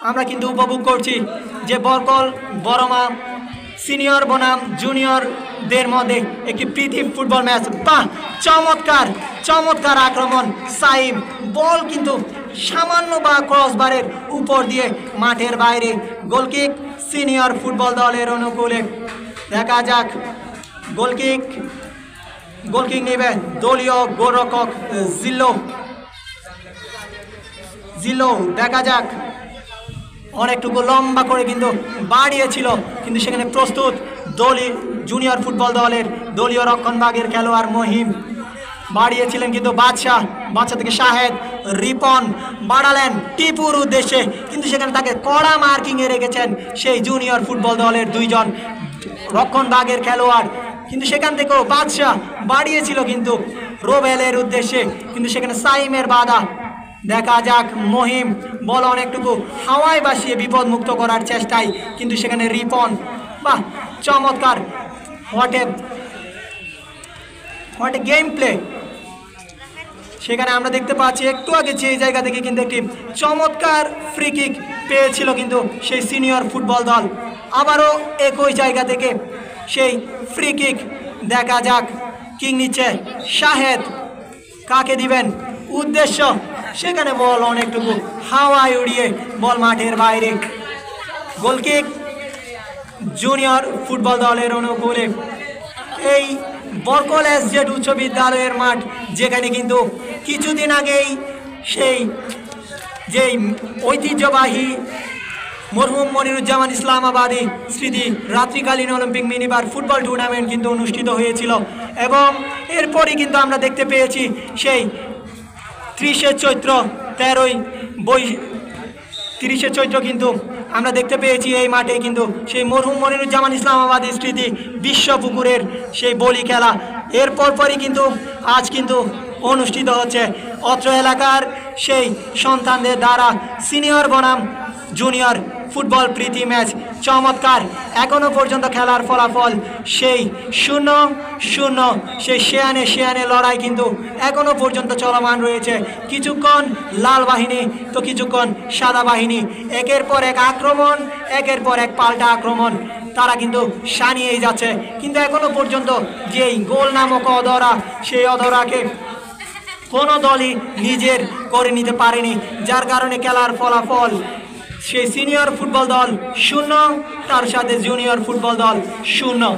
আমরা কিন্তু উপভোগ করছি যে বরকল বড়মা সিনিয়র বনাম জুনিয়রদের মধ্যে একটি প্রীতি ফুটবল ম্যাচ। বাহ, চমৎকার চমৎকার আক্রমণ। সাইম বল কিন্তু সামান্য বা ক্রসবারের উপর দিয়ে মাঠের বাইরে। গোলকিক সিনিয়র ফুটবল দলের অনুকূলে। দেখা যাক গোলকিক নেবে দলীয় গোলরক্ষক জিল্লো। দেখা যাক, অনেকটুকু লম্বা করে কিন্তু বাড়িয়েছিল, কিন্তু সেখানে প্রস্তুত জুনিয়র ফুটবল দলের দলীয় রক্ষণভাগের খেলোয়াড় মহিম। বাড়িয়েছিলেন কিন্তু বাদশা থেকে শাহেদ, রিপন বাড়ালেন টিপুর উদ্দেশ্যে, কিন্তু সেখানে তাকে কড়া মার্কিংয়ে রেখেছেন সেই জুনিয়র ফুটবল দলের দুইজন রক্ষণভাগের খেলোয়াড়। কিন্তু সেখান থেকেও বাদশা বাড়িয়েছিল কিন্তু রোবেলের উদ্দেশ্যে, কিন্তু সেখানে সাইমের বাধা। দেখা যাক, মহিম বল অনেকটুকু হাওয়ায় বাসিয়ে বিপদ মুক্ত করার চেষ্টায়, কিন্তু সেখানে রিপন, বাহ চমৎকার, হোয়াট এ গেম প্লে। সেখানে আমরা দেখতে পাচ্ছি একটু আগে যে জায়গা থেকে কিন্তু একটি চমৎকার ফ্রি কিক পেয়েছিল কিন্তু সেই সিনিয়র ফুটবল দল। আবারও একই জায়গা থেকে সেই ফ্রি কিক। দেখা যাক কিং নিচ্ছে শাহেদ, কাকে দিবেন উদ্দেশ্য, সেখানে বল অনেকটুকু হাওয়ায় উড়িয়ে বল মাঠের বাইরে। গোলকিক জুনিয়র ফুটবল দলের অনুকূলে। এই বরকল এসজেড উচ্চ বিদ্যালয়ের মাঠ, যেখানে কিন্তু কিছুদিন আগেই সেই যেই ঐতিহ্যবাহী মরহুম মনিরুজ্জামান ইসলামাবাদী স্মৃতি রাত্রিকালীন অলিম্পিক মিনিবার ফুটবল টুর্নামেন্ট কিন্তু অনুষ্ঠিত হয়েছিল, এবং এরপরই কিন্তু আমরা দেখতে পেয়েছি সেই 30শে চৈত্র 30শে চৈত্র কিন্তু আমরা দেখতে পেয়েছি এই মাঠে কিন্তু সেই মরহুম মনিরুজ্জামান ইসলামাবাদী স্মৃতি বিশ্বপুকুরের সেই বলি খেলা। এরপরই কিন্তু আজ কিন্তু অনুষ্ঠিত হচ্ছে অত্র এলাকার সেই সন্তানদের দ্বারা সিনিয়র বনাম জুনিয়র ফুটবল প্রীতি ম্যাচ। চমৎকার, এখনো পর্যন্ত খেলার ফলাফল সেই 0-0। সেই শেয়ানে লড়াই কিন্তু এখনো পর্যন্ত চলমান রয়েছে। কিছুক্ষণ লাল বাহিনী তো কিছুক্ষণ সাদা বাহিনী, একের পর এক আক্রমণ, একের পর এক পাল্টা আক্রমণ তারা কিন্তু সানিয়েই যাচ্ছে, কিন্তু এখনো পর্যন্ত যেই গোল নামক অধরা, সেই অধরাকে কোনো দলই নিজের করে নিতে পারেনি, যার কারণে খেলার ফলাফল সেই সিনিয়র ফুটবল দল 0, তার সাথে জুনিয়র ফুটবল দল 0।